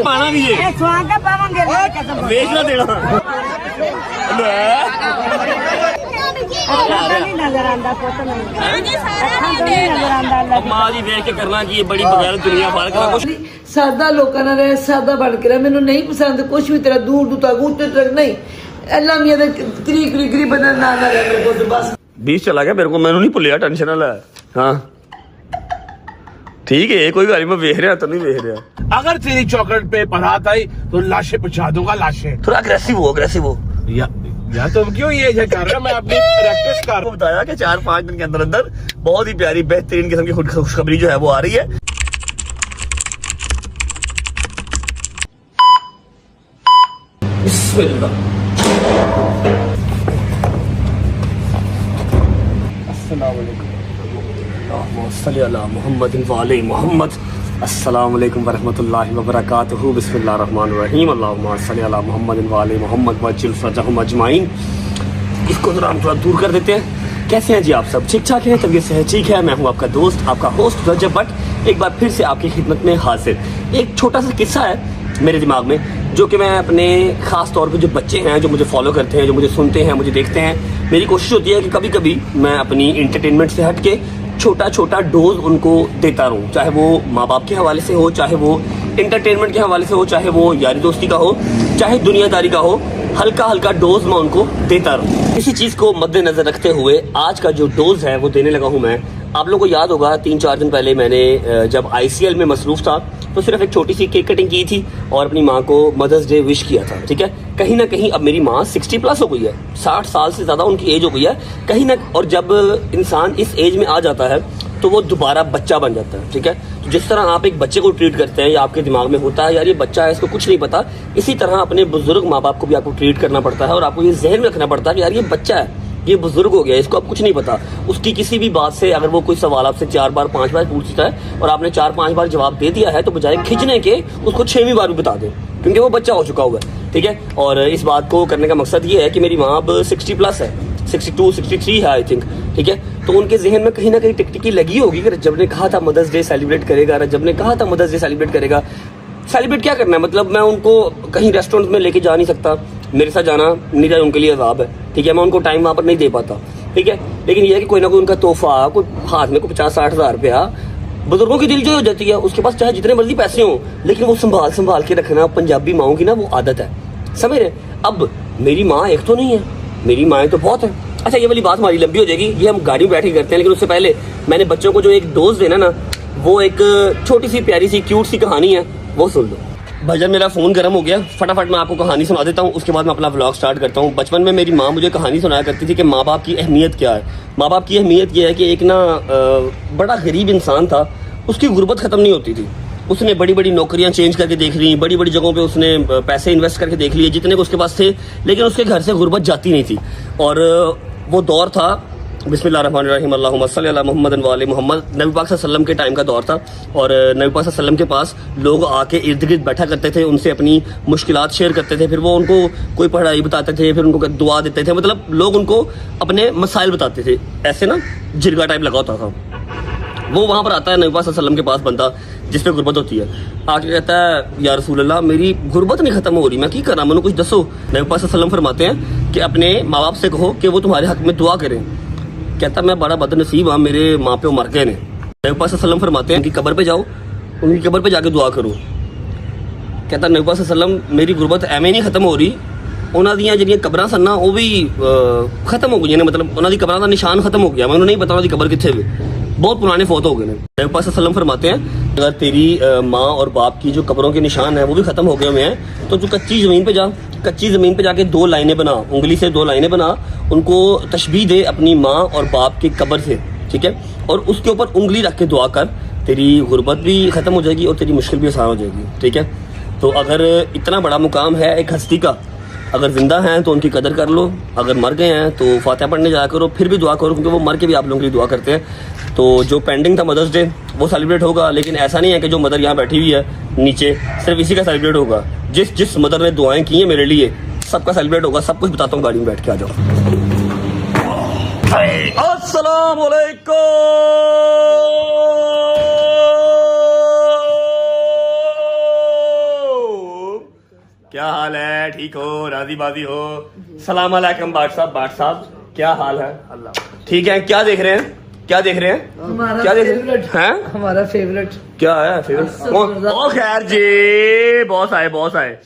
पाना भी है वेच ना देना मां जी वेख के करना कि ये बड़ी बगैर दुनिया भर का कुछ सादा लोगों ने रहे सादा बन के रहे मैनू नहीं पसंद कुछ भी तेरा दूर दूर तक ऊंचे तक नहीं अल्लाह मियां दे करीब बनना ना रहे मेरे को तो बस 20 चला गया मेरे को मैनू नहीं भुलिया टेंशन ना ले हाँ ठीक है कोई गल मैं वेख रहा तो नहीं वेख रहा अगर तेरी चौकट पे बारात आई तो लाशें पहुंचा दूंगा लाशें थोड़ा अग्रेसिव हो यार तुम क्यों ये कर रहे हो मैं अपनी प्रैक्टिस कर रहा हूं बताया कि 4-5 दिन के अंदर अंदर बहुत ही प्यारी बेहतरीन किस्म की खुशखबरी जो है वो आ रही है बिस्मिल्लाह अस्सलाम वालेकुम अस्सलाम वालेकुम वरहमतुल्लाहि वबरकातुहू बिस्मिल्लाहिर्रहमानिर्रहीम अल्लाहुम्मा सल्ली अला मुहम्मद व आले मुहम्मद वज्जिल फरजहुम अजमाइन। इसको जरा हम थोड़ा दूर कर देते हैं। कैसे हैं जी आप सब? ठीक ठाक हैं? तबीयत से ठीक है? मैं हूं आपका दोस्त आपका होस्ट रजब भट्ट एक बार फिर से आपकी खिदमत में हाजिर। एक छोटा सा किस्सा है मेरे दिमाग में जो कि मैं अपने खास तौर पे जो बच्चे हैं जो मुझे फॉलो करते हैं जो मुझे सुनते हैं मुझे देखते हैं मेरी कोशिश होती है कि कभी कभी मैं अपनी इंटरटेनमेंट से हट के छोटा छोटा डोज उनको देता रहूं, चाहे वो माँ बाप के हवाले से हो, चाहे वो इंटरटेनमेंट के हवाले से हो, चाहे वो यारी दोस्ती का हो, चाहे दुनियादारी का हो, हल्का हल्का डोज मैं उनको देता रहूं। इसी चीज को मद्देनजर रखते हुए आज का जो डोज है वो देने लगा हूं मैं। आप लोगों को याद होगा 3-4 दिन पहले मैंने जब ICL में मसरूफ था तो सिर्फ एक छोटी सी केक कटिंग की थी और अपनी माँ को मदर्स डे विश किया था। ठीक है, कहीं ना कहीं अब मेरी माँ 60+ हो गई है, 60 साल से ज्यादा उनकी एज हो गई है कहीं ना। और जब इंसान इस एज में आ जाता है तो वो दोबारा बच्चा बन जाता है। ठीक है, तो जिस तरह आप एक बच्चे को ट्रीट करते हैं या आपके दिमाग में होता है यार ये बच्चा है इसको कुछ नहीं पता, इसी तरह अपने बुजुर्ग माँ बाप को भी आपको ट्रीट करना पड़ता है और आपको ये जहन में रखना पड़ता है कि यार ये बच्चा है, ये बुजुर्ग हो गया, इसको अब कुछ नहीं पता। उसकी किसी भी बात से अगर वो कोई सवाल आपसे 4 बार 5 बार पूछता है और आपने 4-5 बार जवाब दे दिया है तो बजाय खींचने के उसको 6वीं बार भी बता दें क्योंकि वो बच्चा हो चुका हुआ है। ठीक है, और इस बात को करने का मकसद ये है कि मेरी माँ अब 60+ है, 62-63 है आई थिंक। ठीक है, तो उनके जहन में कहीं ना कहीं टिकटिकी लगी होगी कि रजब ने कहा था मदर्स डे सेलिब्रेट करेगा, रजब ने कहा था मदर्स डे सेलिब्रेट करेगा। सेलिब्रेट क्या करना है, मतलब मैं उनको कहीं रेस्टोरेंट में लेके जा नहीं सकता, मेरे साथ जाना नहीं जाए उनके लिए अजाब है। ठीक है, मैं उनको टाइम वहाँ पर नहीं दे पाता। ठीक है, लेकिन यह है कि कोई ना कोई उनका तोहफा, कोई हाथ में कोई 50-60 हज़ार रुपया, बुजुर्गों की दिल जो हो जाती है उसके पास चाहे जितने मर्जी पैसे हों लेकिन वो संभाल के रखना पंजाबी माओं की ना वो आदत है, समझ रहे। अब मेरी माँ एक तो नहीं है, मेरी माएँ तो बहुत है। अच्छा ये वाली बात हमारी लंबी हो जाएगी, ये हम गाड़ी में बैठ के करते हैं, लेकिन उससे पहले मैंने बच्चों को जो एक डोज देना ना वो एक छोटी सी प्यारी सी क्यूट सी कहानी है वो सुन लो। भजन मेरा फोन गर्म हो गया, फटाफट मैं आपको कहानी सुना देता हूँ, उसके बाद मैं अपना व्लॉग स्टार्ट करता हूँ। बचपन में मेरी माँ मुझे कहानी सुनाया करती थी कि माँ बाप की अहमियत क्या है। माँ बाप की अहमियत ये है कि एक ना बड़ा गरीब इंसान था, उसकी गुर्बत खत्म नहीं होती थी। उसने बड़ी बड़ी नौकरियां चेंज करके देख ली, बड़ी बड़ी जगहों पे उसने पैसे इन्वेस्ट करके देख लिए जितने को उसके पास थे, लेकिन उसके घर से गुर्बत जाती नहीं थी। और वो दौर था बिस्मिल्लाहिर्रहमानिर्रहीम अल्लाहुम्मा सल्ली अला मुहम्मद व आले मुहम्मद, नबी पाक सल्लल्लाहु अलैहि वसल्लम के टाइम का दौर था और नबी पाक सल्लल्लाहु अलैहि वसल्लम के पास लोग आके इर्द गिर्द बैठा करते थे, उनसे अपनी मुश्किलात शेयर करते थे, फिर वो उनको कोई पढ़ाई बताते थे, फिर उनको दुआ देते थे, मतलब लोग उनको अपने मसाइल बताते थे। ऐसे ना जिरगा टाइप लगा होता था। वो वहाँ पर आता है नबी पाक सल्लल्लाहु अलैहि वसल्लम के पास बंदा जिसपे गुर्बत होती है, आके कहता है या रसूल अल्लाह मेरी गुर्बत नहीं खत्म हो रही, मैं क्या करा, मैंने कुछ दसो। नबी पाक सल्लल्लाहु अलैहि वसल्लम फरमाते हैं कि अपने माँ बाप से कहो कि वो तुम्हारे हक में दुआ करें। कहता मैं बड़ा बदनसीब हाँ, मेरे माँ प्यो मर गए ने। नबी पाक सल्लल्लाहु अलैहि वसल्लम फरमाते हैं कि कब्र पे जाओ, उनकी कब्र पे जाके दुआ करो। कहता नबी पाक सल्लल्लाहु अलैहि वसल्लम मेरी गुर्बत एवं नहीं खत्म हो रही, उन्होंने ਦੀਆਂ ਜਿਹੜੀਆਂ ਕਬਰਾਂ ਸਨ ਨਾ ਉਹ ਵੀ ਖਤਮ ਹੋ ਗਈਆਂ ਨੇ, मतलब ਉਹਨਾਂ ਦੀ ਕਬਰਾਂ ਦਾ ਨਿਸ਼ਾਨ ਖਤਮ ਹੋ ਗਿਆ, ਮੈਨੂੰ नहीं पता ਉਹਨਾਂ ਦੀ ਕਬਰ ਕਿੱਥੇ ਵੇ, बहुत पुराने फौत हो गए हैं। नबी पाक सल्लल्लाहु अलैहि वसल्लम फरमाते हैं अगर तेरी माँ और बाप की जो कब्रों के निशान है वो भी खत्म हो गए हुए हैं तो तू कच्ची ज़मीन पे जा, कच्ची ज़मीन पे जाके 2 लाइनें बना, उंगली से 2 लाइनें बना, उनको तशबीह दे अपनी माँ और बाप की कब्र से। ठीक है, और उसके ऊपर उंगली रख के दुआ कर, तेरी गुर्बत भी ख़त्म हो जाएगी और तेरी मुश्किल भी आसान हो जाएगी। ठीक है, तो अगर इतना बड़ा मुकाम है एक हस्ती का, अगर जिंदा हैं तो उनकी कदर कर लो, अगर मर गए हैं तो फातिहा पढ़ने जाया करो, फिर भी दुआ करो क्योंकि वो मर के भी आप लोगों के लिए दुआ करते हैं। तो जो पेंडिंग था मदर्स डे वो सेलिब्रेट होगा, लेकिन ऐसा नहीं है कि जो मदर यहाँ बैठी हुई है नीचे सिर्फ इसी का सेलिब्रेट होगा। जिस जिस मदर ने दुआएं की हैं मेरे लिए सबका सेलिब्रेट होगा। सब कुछ बताता हूँ, गाड़ी में बैठ के आ जाओ। अस्सलाम वालेकुम, क्या हाल है? ठीक हो? राजी बाजी हो? सलाम अलैकुम बाट साहब क्या हाल है? अल्लाह ठीक है। क्या देख रहे हैं? क्या देख रहे हैं? क्या देख रहे हैं? हमारा फेवरेट क्या है फेवरेट? ओ खैर जी, बॉस आए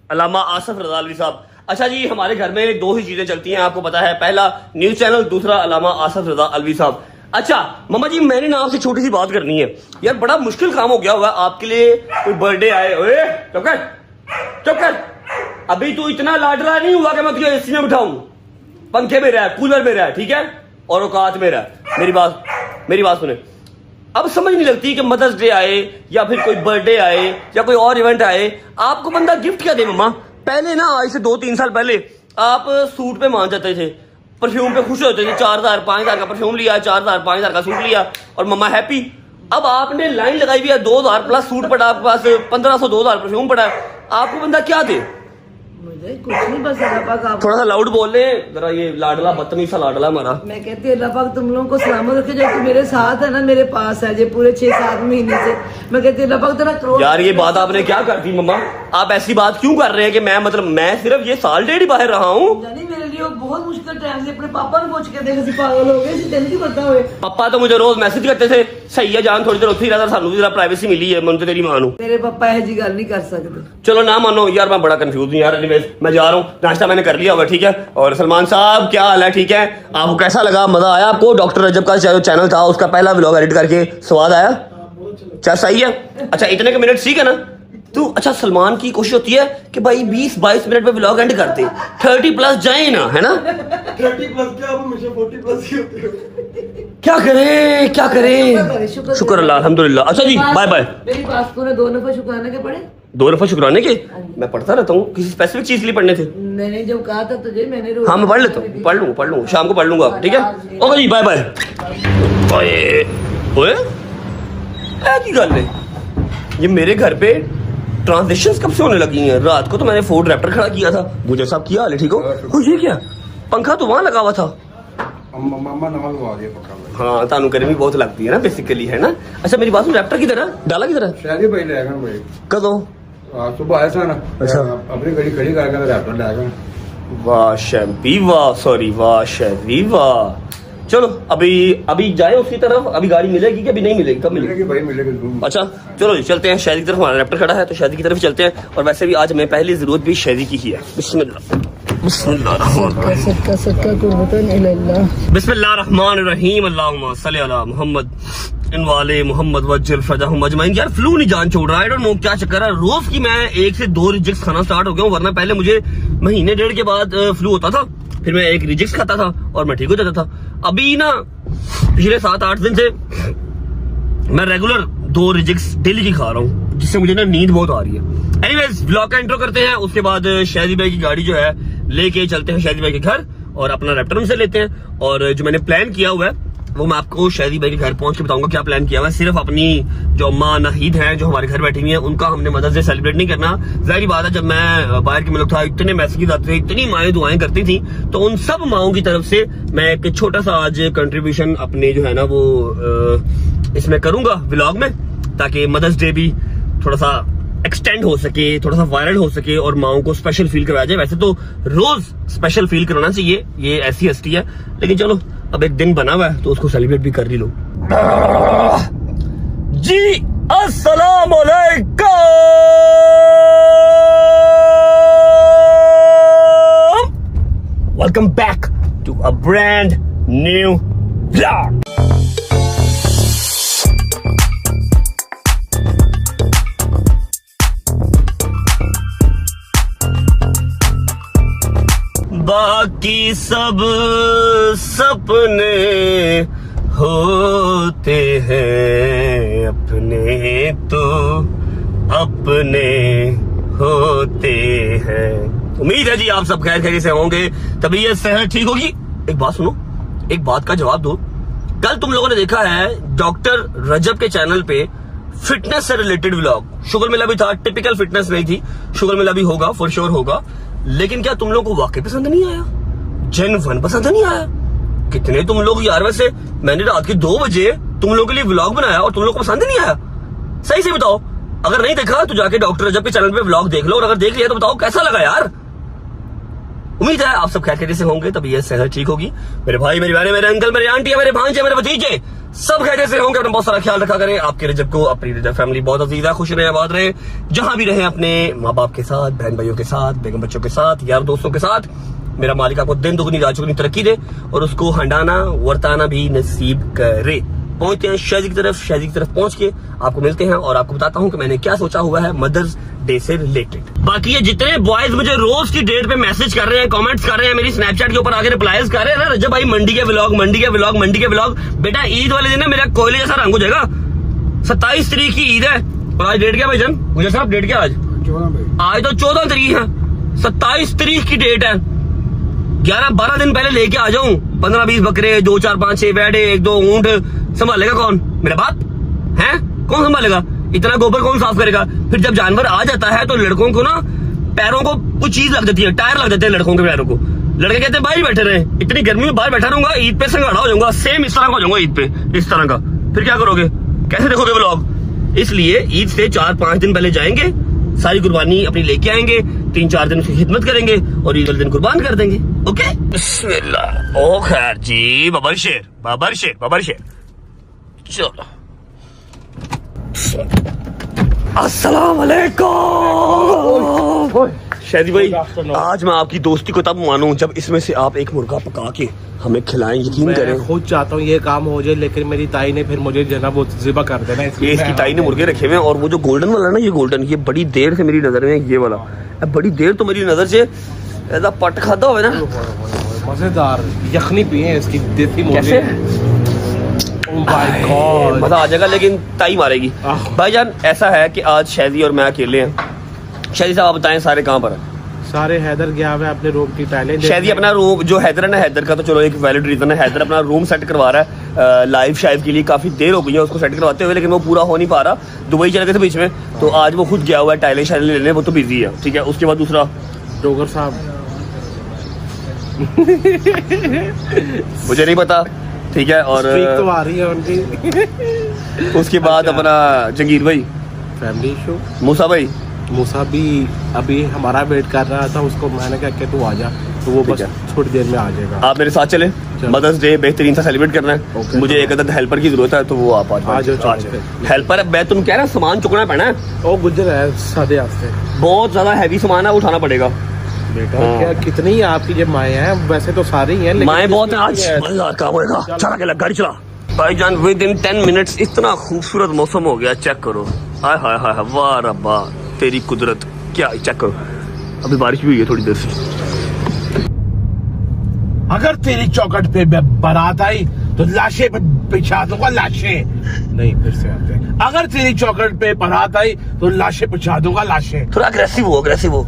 अल्लामा आसफ रज़ा अलवी साहब। अच्छा जी, हमारे घर में दो ही चीजें चलती हैं, आपको पता है। पहला न्यूज चैनल, दूसरा अल्लामा आसफ रज़ा अलवी साहब। अच्छा मम्मा जी, मैंने ना आपसे छोटी सी बात करनी है यार। बड़ा मुश्किल काम हो गया हुआ आपके लिए। कोई बर्थडे आए, ओए चुप कर। अभी तू इतना लाडला नहीं हुआ कि मैं तुझे एसी में बिठाऊं। पंखे में रह, कूलर में रह, ठीक है, और औकात में रह। मेरी बात सुने। अब समझ नहीं लगती कि मदर्स डे आए या फिर कोई बर्थडे आए या कोई और इवेंट आए, आपको बंदा गिफ्ट क्या दे मम्मा? पहले ना आज से 2-3 साल पहले आप सूट पे मान जाते थे, परफ्यूम पे खुश होते थे। 4000 5000 का परफ्यूम लिया, 4000 5000 का सूट लिया और मम्मा हैप्पी। अब आपने लाइन लगाई हुई है 2000 प्लस सूट पड़ा आपके पास, 1500 2000 परफ्यूम पड़ा है। आपको बंदा क्या दे? मुझे कुछ नहीं, बस अल्लाह पाक आप थोड़ा सा लाउड बोल ले जरा, ये लाडला बदतमीज सा लाडला हमारा। मैं कहती हूँ अल्लाह पाक तुम लोगों को सलामत रखे, जो कि मेरे साथ है ना, मेरे पास है ये पूरे 6-7 महीने से। मैं कहती हूँ अल्लाह पाक तेरा करोड़। यार ये बात आपने क्या कर दी मम्मा? आप ऐसी बात क्यों कर रहे हैं कि मैं सिर्फ ये साल डेढ़ ही बाहर रहा हूँ। जानी मेरे लिए वो बहुत मुश्किल टाइम से अपने पापा ने पूछ के देखा सी पागल हो गए, दिन की पता हुए। पापा तो मुझे रोज मैसेज करते थे, सही है जान थोड़ी देर उत्थे ही रहा, सानू भी जरा प्राइवेसी मिली है, मैं तो तेरी मां हूं। मेरे पापा है जी गल नहीं कर सकते। चलो ना मानो यार, मैं बड़ा कंफ्यूज हूँ यार। एनीवेज मैं जा रहा हूँ, नाश्ता मैंने कर लिया होगा, ठीक है। और सलमान साहब क्या हाल है? ठीक है, आपको कैसा लगा? मजा आया आपको? डॉक्टर रजब का जो चैनल था उसका पहला व्लॉग एडिट करके स्वाद आया? क्या सही है? अच्छा इतने के मिनट ठीक है ना तू? अच्छा सलमान की कोशिश होती है कि भाई 20-22 मिनट में व्लॉग एंड करते, 30 प्लस जाए ना, है ना? 30 प्लस क्या, अब मुझे 40 प्लस ही होते हैं। क्या करें? शुक्र अल्लाह, अल्हम्दुलिल्लाह। अच्छा जी बाय बाय। मेरी बात को 2 दफा शुक्राने के पड़े। 2 दफा शुक्राने के? मैं पढ़ता रहता हूँ, किसी स्पेसिफिक चीज के लिए पढ़ने थे? मैंने जब कहा था तुझे, मैंने रोज हाँ मैं पढ़ लेता हूँ, पढ़ लूँ शाम को पढ़ लूंगा, ठीक है। ओके जी बाय बाय। ओए की गल है, ये मेरे घर पे ट्रांजेक्शंस कब से होने लगी हैं? रात को तो मैंने फोर्ड रैप्टर खड़ा किया था। गुजर साहब क्या हाल है? ठीक हो? ये क्या पंखा तो वहां लगा हुआ था। मम्मा नवा लगा दिया पक्का। हाँ तानू गर्मी बहुत लगती है ना बेसिकली, है ना? अच्छा मेरी बात सुन, रैप्टर की तरह डाला की तरह शायद भाई लेगा भाई। कदों? सुबह आया था ना। अच्छा। अपनी गाड़ी खड़ी करके रैप्टर लेगा। वाह शैम्पी वाह, सॉरी वाह शैम्पी वाह। चलो अभी जाए उसकी तरफ। अभी गाड़ी मिलेगी कि अभी नहीं मिलेगी? कब मिलेगी? भाई मिलेगी। अच्छा चलो जी चलते हैं शादी की तरफ। हमारा रैप्टर खड़ा है तो शादी की तरफ चलते हैं। और वैसे भी आज हमें पहली जरूरत भी शादी की ही है। बिस्मिल्लाहिर्रहमानिर्रहीम। अल्लाहुम्मा सल्ली अला मुहम्मद इन वाले मोहम्मद वज्जल फरजाहुम अजमाइन। यार फ्लू नहीं जान छोड़ रहा, आई डोंट नो क्या चक्कर है। रोज की मैं 1 से 2 रिजेक्ट्स खाना स्टार्ट हो गया हूँ, वरना पहले मुझे महीने 1.5 के बाद फ्लू होता था, फिर मैं 1 रिजेक्ट्स खाता था और मैं ठीक हो जाता था। अभी ना पिछले 7-8 दिन से मैं रेगुलर 2 रिजेक्ट्स डेली की खा रहा हूँ, जिससे मुझे ना नींद बहुत आ रही है। एनीवेज ब्लॉग का इंट्रो करते हैं, उसके बाद शादी भाई की गाड़ी जो है लेके चलते हैं शादी भाई के घर और अपना रैप्टर उनसे लेते हैं। और जो मैंने प्लान किया हुआ है वो मैं आपको शादी भाई के घर पहुंच के बताऊंगा क्या प्लान किया हुआ है। सिर्फ अपनी जो माँ नाहिद है जो हमारे घर बैठी हुई है उनका हमने मदर्स डे सेलिब्रेट नहीं करना। जाहिर बात है, जब मैं बाहर के मुल्क था इतने मैसेज आते थे, इतनी माएँ दुआएं करती थी, तो उन सब माओं की तरफ से मैं एक छोटा सा आज कंट्रीब्यूशन अपने जो है ना वो इसमें करूंगा व्लॉग में, ताकि मदर्स डे भी थोड़ा सा एक्सटेंड हो सके, थोड़ा सा वायरल हो सके और माओं को स्पेशल फील करवाया जाए। वैसे तो रोज स्पेशल फील करवाना चाहिए, ये ऐसी हस्ती है, लेकिन चलो अब एक दिन बना हुआ है तो उसको सेलिब्रेट भी कर ही लो। जी अस्सलाम वालेकुम, welcome back to a brand new vlog. बाकी सब सपने होते हैं, अपने तो अपने होते हैं। उम्मीद है जी आप सब खैर खैरियत से होंगे, तबीयत सेहत ठीक होगी। एक बात सुनो, एक बात का जवाब दो, कल तुम लोगों ने देखा है डॉक्टर रजब के चैनल पे फिटनेस से रिलेटेड व्लॉग, शुगर मिला भी था, टिपिकल फिटनेस नहीं थी, शुगर मिला भी होगा, फॉर श्योर होगा, लेकिन क्या तुम लोगों को वाकई पसंद नहीं आया? जेन्युइन पसंद नहीं आया? कितने तुम लोग यार, वैसे मैंने रात के 2 बजे तुम लोगों के लिए व्लॉग बनाया और तुम लोग को पसंद नहीं आया? सही से बताओ, अगर नहीं देखा तो जाके डॉक्टर रजब के चैनल पे व्लॉग देख लो, और अगर देख लिया तो बताओ कैसा लगा यार। उम्मीद है आप सब खैर से होंगे, तभी ये सेहत ठीक होगी। मेरे भाई, मेरी बहनें, मेरे अंकल, मेरे आंटी, मेरे भांजे, मेरे भतीजे सब खैर से होंगे। अपना बहुत सारा ख्याल रखा करें। आपके रजब को, अपनी रजब फैमिली बहुत अजीज है, खुश रहे, आबाद रहे, जहां भी रहे, अपने माँ बाप के साथ, बहन भाइयों के साथ, बेगम बच्चों के साथ, यार दोस्तों के साथ। मेरा मालिक आपको दिन दुगनी रात चौगुनी तरक्की दे और उसको हंडाना वर्ताना भी नसीब करे। पहुंचते हैं शादी की तरफ। शादी की तरफ पहुंच के आपको मिलते हैं और आपको बताता हूं कि मैंने क्या सोचा हुआ है मदर्स डे से रिलेटेड। बाकी ये जितने बॉयज मुझे रोज की डेट पे मैसेज कर रहे हैं, कमेंट्स कर रहे हैं, मेरी स्नैपचैट के ऊपर आके रिप्लाईज कर रहे हैं ना, रजब भाई मंडी के व्लॉग, मंडी के व्लॉग, मंडी के व्लॉग। बेटा ईद वाले दिन ना मेरा कोयले जैसा रंग हो जाएगा। 27 तारीख की ईद है और आज डेट क्या भाईजान? मुझे साहब डेट क्या आज? आज तो 14 तारीख है, 27 तारीख की डेट है। 11-12 दिन पहले लेके आ जाऊं 15-20 बकरे, 2, 4, 5, 6 बैठे, 1-2 ऊंट, संभालेगा कौन? मेरा बाप है? कौन संभालेगा? इतना गोबर कौन साफ करेगा? फिर जब जानवर आ जाता है तो लड़कों को ना पैरों को कुछ चीज लग जाती है, टायर लग जाते हैं लड़कों के पैरों को। लड़के कहते हैं बाहर बैठे रहे, इतनी गर्मी में बाहर बैठा रहूंगा, ईद पे संगाड़ा हो जाऊंगा, सेम इस तरह का हो जाऊंगा ईद पे, इस तरह का। फिर क्या करोगे? कैसे देखोगे व्लॉग? इसलिए ईद से 4-5 दिन पहले जाएंगे, सारी कुर्बानी अपनी लेके आएंगे, 3-4 दिन उसकी खिदमत करेंगे और ईद वाले दिन कुर्बान कर देंगे। ओके, बिस्मिल्लाह। ओ खैर जी, बाबर शेर, बाबर शेर, बाबर शेर। चलो, अस्सलाम वालेकुम। शादी भाई, आज मैं आपकी दोस्ती को तब मानूं जब इसमें से आप एक मुर्गा पका के हमें खिलाएं। यकीन करें, मैं खुद चाहता हूँ ये काम हो जाए, लेकिन मेरी ताई ने फिर मुझे जो ना वो ज़िबा कर देना। ये इसकी ताई ने मुर्गे रखे हुए हैं और वो जो गोल्डन वाला ना, ये गोल्डन, ये बड़ी देर से मेरी नजर में, ये वाला बड़ी देर तो मेरी नजर से ऐसा पट खाता हुआ है ना, मजेदार यखनी पिए इसकी देसी मुर्गे। कैसे Oh my God। मजा आ जाएगा, लेकिन ताई मारेगी। भाईजान ऐसा है कि आज शादी और मैं अकेले हैं। शादी साहब आप बताएं सारे कहाँ पर है? सारे हैदर गया हुआ है अपने रूम की टाइलें। शादी अपना रूम, जो हैदर है ना, हैदर का तो चलो एक वैलिड रीजन है, हैदर अपना रूम सेट करवा रहा है लाइव शाइव के लिए। काफी देर हो गई है उसको सेट करवाते हुए, लेकिन वो पूरा हो नहीं पा रहा। दुबई चले गए थे बीच में, तो आज वो खुद गया हुआ है टाइलें शाइलें लेने, वो तो बिजी है। ठीक है, उसके बाद दूसरा डोगर साहब मुझे नहीं पता, ठीक है। और तो आ रही है उनकी। उसके बाद अपना जंगीर भाई, फैमिली इशू। मूसा भी अभी हमारा वेट कर रहा था, उसको मैंने कहा कि तू आ जा, तो वो बस थोड़ी देर में आ जाएगा। आप मेरे साथ चले, मदर्स डे बेहतरीन सा सेलिब्रेट करना है। मुझे एक अदद हेल्पर की जरूरत है, तो वो आप आ जाओ। हेल्पर मैं तुम कह रहा सामान चुकना पैना है, वो गुजर है सादे आस्ते, बहुत ज्यादा हैवी सामान है, उठाना पड़ेगा। बेटा क्या कितनी आपकी जब माए हैं? वैसे तो सारे ही हैं, माए बहुत है आज। मजेदार काम होगा, चला के गाड़ी चला। भाईजान विद इन 10 मिनट्स इतना खूबसूरत मौसम हो गया, चेक करो। हाय हाय हाय, वाह रब्बा तेरी कुदरत, क्या चेक करो। अभी बारिश भी हुई है थोड़ी देर से। अगर तेरी चौखट पे बारात आई तो लाशें बिछा दूंगा, लाशें नहीं। फिर से आते हैं। अगर तेरी चौखट पे बारात आई तो लाशें बिछा दूंगा, लाशें। थोड़ा अग्रेसिव हो।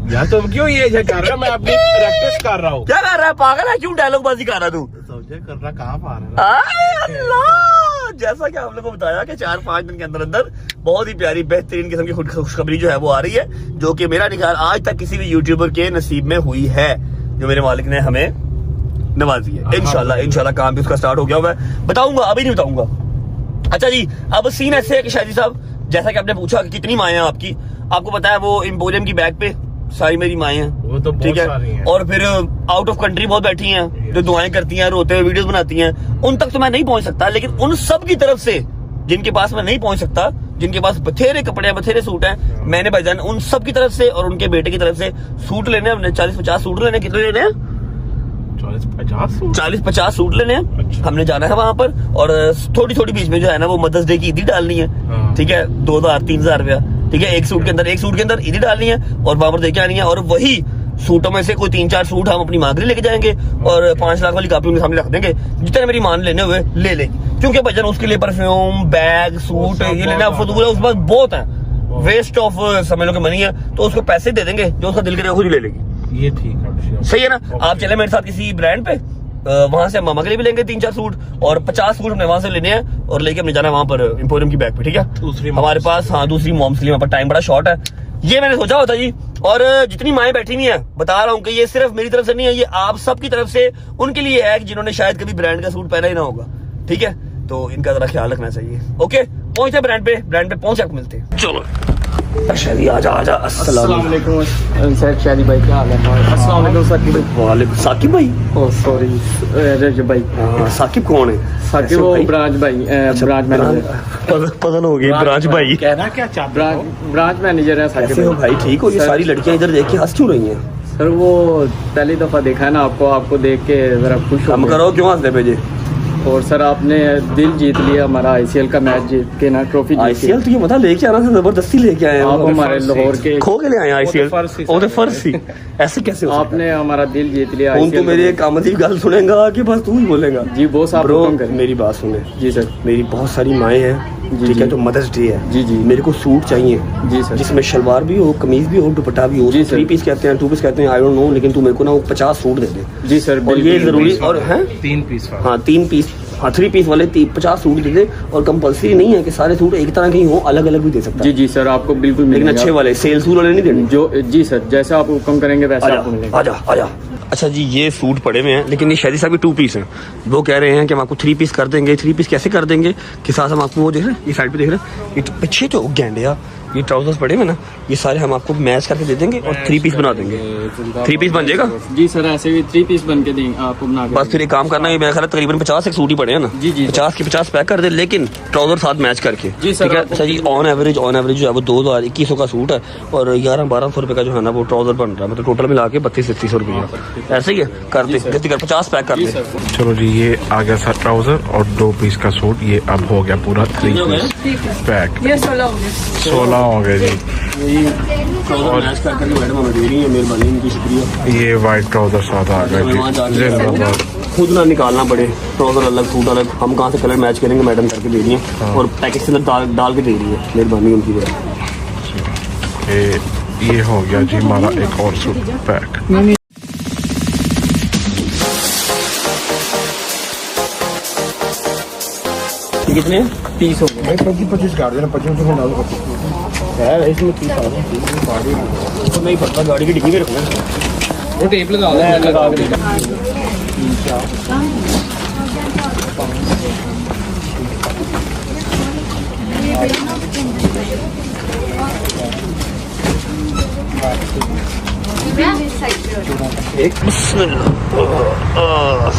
यार तुम क्यों ये कर रहे हो? मैं अपनी प्रैक्टिस कर रहा हूँ। क्या कर रहा है पागल है? क्यों डायलॉग बाजी कर रहा तू? समझे कर रहा, कहाँ पा रहा है? अल्लाह, जैसा कि आप लोगों को बताया कि 4-5 दिन के अंदर अंदर बहुत ही प्यारी बेहतरीन किस्म की खुशखबरी जो है वो आ रही है, जो कि मेरा ख्याल आज तक किसी भी यूट्यूबर के नसीब में हुई है, जो मेरे मालिक ने हमें नवाजी है। इंशाल्लाह काम भी उसका स्टार्ट हो गया हुआ है। बताऊंगा, अभी नहीं बताऊंगा। अच्छा जी, अब सीन ऐसे है कि शादी साहब, जैसा कि आपने पूछा कि कितनी माएँ हैं आपकी, आपको पता है वो एम्पोरियम की बैग पे सारी मेरी माएँ हैं, वो तो ठीक है। और फिर आउट ऑफ कंट्री बहुत बैठी हैं, जो दुआएं करती हैं, रोते हुए वीडियोस बनाती हैं। उन तक तो मैं नहीं पहुंच सकता, लेकिन उन सब की तरफ से जिनके पास मैं नहीं पहुंच सकता, जिनके पास बथेरे कपड़े हैं, बथेरे सूट हैं, मैंने भाईजान उन सब की तरफ से और उनके बेटे की तरफ से सूट लेने हैं। 40-50 सूट लेने। कितने लेने हैं? 40-50 सूट लेने हैं। अच्छा। हमने जाना है वहां पर, और थोड़ी थोड़ी बीच में जो है ना वो मदर्स डे की ईदी डालनी है। ठीक है, 2000-3000 रुपया, ठीक है, एक सूट के अंदर ईदी डालनी है और वहां पर देके आनी है। और वही सूटों में से कोई 3-4 सूट हम अपनी माँ के लिए लेके जाएंगे और 5 लाख वाली कापी उनके सामने रख देंगे, जितने मेरी माँ लेने हुए ले लेगी। क्योंकि भजन उसके लिए परफ्यूम, बैग, सूट ये लेना फजूल है, उसके पास बहुत है, वेस्ट ऑफ समझ लो कि मनी है, तो उसको पैसे दे देंगे, जो उसका दिल करेगा खुद ही ले लेगी। ये ठीक है, सही है ना? आप चले मेरे साथ किसी ब्रांड पे, वहां से हम मामा के लिए भी लेंगे 3-4 सूट, और 50 सूट हमने वहां से लेने हैं और लेके हमने जाना है वहां पर एम्पोरियम की बैग पे, ठीक है। दूसरी हमारे पास, हाँ, दूसरी मॉम्स के लिए, वहां पर टाइम बड़ा शॉर्ट है, ये मैंने सोचा होता जी। और जितनी माएँ बैठी हुई हैं, बता रहा हूँ कि ये सिर्फ मेरी तरफ से नहीं है, ये आप सबकी तरफ से उनके लिए है कि जिन्होंने शायद कभी ब्रांड का सूट पहना ही ना होगा, ठीक है। तो इनका जरा ख्याल रखना चाहिए। ओके, पहुंचते ब्रांड पे पहुंच आपको मिलते हैं। चलो शादी, आजा आजा। अस्सलाम वालेकुम सर, शादी भाई क्या हाल है? अस्सलाम वालेकुम साकिब भाई। वालेकुम। साकिब भाई? ओह सॉरी रजब भाई। साकिब कौन है? साकिब वो ब्रांच भाई, ब्रांच मैनेजर। पता हो गई, ब्रांच भाई। कहना क्या चाहते हो? ब्रांच मैनेजर है साकिब कैसे हो भाई? ठीक हो? ये सारी लड़कियां इधर देख के हंस क्यों रही हैं? सर वो पहली दफा देखा है ना आपको देख के जरा खुश हो हम गए। करो, क्यों हंसते भेजे? और सर आपने दिल जीत लिया हमारा, आईसीएल का मैच जीत के ना, ट्रॉफी जीत आईसीएल तो ये बता लेके आना था, जबरदस्ती लेके आए हैं। आप हमारे लाहौर के खो के ले आए आईसीएल। वो तो फर्ज थी, ऐसे कैसे हो सकता है? आपने हमारा दिल जीत लिया। कौन तू मेरी एक आमदी गल सुनेगा कि बस तू ही बोलेगा? जी बॉस, आप ब्रो हुक्म करें। मेरी बात सुने। जी सर। मेरी बहुत सारी माएँ हैं, जी, ठीक है, जी। तो मदर्स डे है। जी, जी। मेरे को सूट चाहिए जी सर। जिसमें शलवार भी हो, कमीज भी हो, दुपट्टा भी हो। जी सर। 3 पीस कहते हैं, 2 पीस कहते हैं, आई डोंट नो, लेकिन तू मेरे को ना वो 50 सूट दे दे। जी सर, और ये बिल्कुल। जरूरी, और है 3 पीस वाला। हाँ 3 पीस, हाँ 3 पीस वाले 50 सूट दे दे। और कंपलसरी नहीं है कि सारे सूट एक तरह के ही हो, अलग अलग भी दे सकता जी है। जी सर, आपको बिल्कुल लेकिन मिलेगा। अच्छे वाले, सेल सूट वाले नहीं देने। जो जी सर, जैसा आप हुक्म करेंगे वैसा आपको मिलेगा। आजा आजा। अच्छा जी, ये सूट पड़े हुए हैं, लेकिन ये शादी साहब 2 पीस हैं। वो कह रहे हैं कि हम आपको 3 पीस कर देंगे। 3 पीस कैसे कर देंगे कि साथ हम आपको वो देख रहे हैं, ये साइड पे देख रहे हैं, ये पीछे जो गैंडिया ये ट्राउजर्स पड़े हुए ना, ये सारे हम आपको मैच करके दे देंगे और 3 पीस बना देंगे। 3 पीस बन जाएगा? जी सर, ऐसे भी 3 पीस बन के देंगे आपको बना के। बस फिर एक काम करना है, मेरा ख्याल है तकरीबन 50 एक सूट ही पड़े हैं ना। जी, जी। 50 के 50 पैक कर दे, लेकिन ट्राउजर साथ मैच करके। जी सर, ठीक है। आपको अच्छा जी, ऑन एवरेज जो है वो 2000-2100 का सूट है, और 1100-1200 रुपए का जो है ना वो ट्राउजर बन रहा है, मतलब टोटल मिला के 3200-3300 रुपये। ऐसे ही है, कर दे जल्दी कर, 50 पैक कर दे। चलो जी, ये आ गया था ट्राउजर और 2 पीस का सूट, ये अब हो गया पूरा 3 पीस पैक। ये 16 हो गए। 16 हो गए जी। ट्राउजर मैच करके मैडम हमें दे रही है, मेहरबानी उनकी, शुक्रिया। ये वाइट ट्राउजर साथ आ गया जी, जिंदाबाद। खुद ना निकालना पड़े, ट्राउजर अलग सूट अलग, हम कहाँ से कलर मैच करेंगे, मैडम करके दे रही है और पैकेज के अंदर डाल के दे रही है, मेहरबानी उनकी। ये हो गया जी हमारा एक और सूट पैक। कितने 30 हो गए। 25 गाड़ी ना 25 में डालो। है इसमें 30 आ रहे हैं, तो नहीं पड़ता, गाड़ी की डिग्गी में रखना। वो टेप लगा एक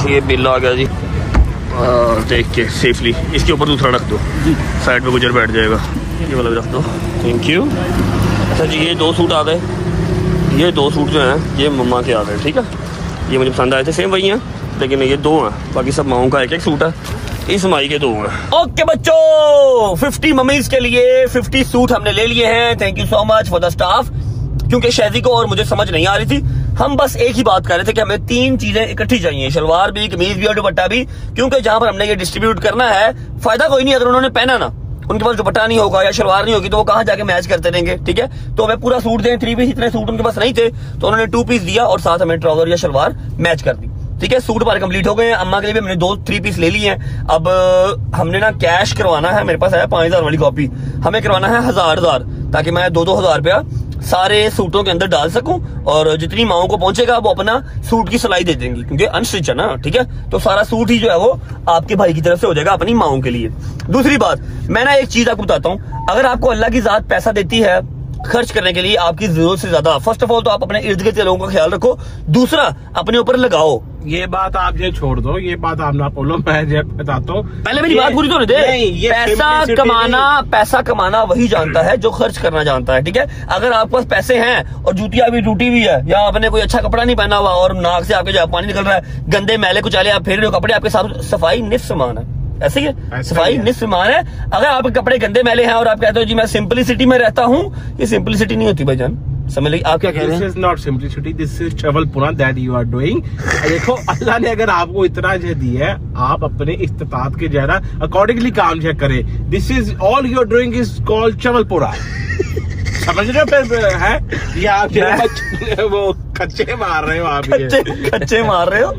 ये बिल आ गया जी, देख के सेफली। इसके ऊपर दूसरा रख दो, साइड में गुजर बैठ जाएगा। ये वाला भी रख दो, थैंक यू। अच्छा जी, ये 2 सूट आ गए। ये 2 सूट जो हैं ये मम्मा के आ गए, ठीक है। ये मुझे पसंद आए थे, सेम वही हैं, लेकिन ये 2 हैं, बाकी सब माओं का 1-1 सूट है। इस माई के 2 हैं। ओके बच्चों, 50 मम्मीज के लिए 50 सूट हमने ले लिए हैं। Thank you so much for the staff. क्योंकि शहजी को और मुझे समझ नहीं आ रही थी, हम बस एक ही बात कर रहे थे कि हमें 3 चीजें इकट्ठी चाहिए, शलवार भी, कमीज भी और दुपट्टा भी। क्योंकि जहां पर हमने ये डिस्ट्रीब्यूट करना है, फायदा कोई नहीं अगर उन्होंने पहना ना, उनके पास दुपट्टा नहीं होगा या शलवार नहीं होगी, तो वो कहाँ जाके मैच करते रहेंगे, ठीक है। तो हमें पूरा सूट दें, 3 पीस, इतने सूट उनके पास नहीं थे, तो उन्होंने 2 पीस दिया और साथ हमें ट्राउजर या शलवार मैच कर दी, ठीक है। सूट हमारे कंप्लीट हो गए हैं। अम्मा के लिए भी हमने 2-3 पीस ले लिए हैं। अब हमने ना कैश करवाना है, मेरे पास है 5000 वाली कॉपी, हमें करवाना है 1000, ताकि मैं 2-2000 रुपया सारे सूटों के अंदर डाल सकूं, और जितनी माओं को पहुंचेगा वो अपना सूट की सिलाई दे देंगी, क्योंकि अनस्टिच है ना, ठीक है। तो सारा सूट ही जो है वो आपके भाई की तरफ से हो जाएगा अपनी माओं के लिए। दूसरी बात, मैं ना एक चीज आपको बताता हूं, अगर आपको अल्लाह की जात पैसा देती है खर्च करने के लिए आपकी जरूरत से ज्यादा, फर्स्ट ऑफ ऑल तो आप अपने इर्द गिर्द के लोगों का ख्याल रखो, दूसरा अपने ऊपर लगाओ। ये बात आप जो छोड़ दो, ये बात आप ना बोलो, मैं जो बताता हूँ। पहले मेरी बात पूरी तो नहीं दे। पैसा कमाना वही जानता है जो खर्च करना जानता है, ठीक है। अगर आपके पास पैसे हैं और जूतियां भी टूटी हुई है, या आपने कोई अच्छा कपड़ा नहीं पहना हुआ और नाक से आपके जो पानी निकल रहा है, गंदे मैले कुचाले आप फेर रहे हो कपड़े, आपके साथ सफाई निस्फ ईमान है, ऐसे ही है, सफाई निस्फ ईमान है। अगर आपके कपड़े गंदे मैले हैं और आप कहते हो जी मैं सिंपलिसिटी में रहता हूँ, ये सिंपलिसिटी नहीं होती भाईजान, समझ लीजिए। आप क्या कह रहे हैं? This is not simplicity, this is चवलपुरा that you are doing। देखो, अल्लाह ने अगर आपको इतना जो दिया है, आप अपने इस्तिताअत के जरा अकॉर्डिंगली काम जो करें। This is all you are doing is called चवलपुरा। समझ रहे हो फिर है, या आप वो कच्चे मार रहे हो, आप ये कच्चे मार रहे हो।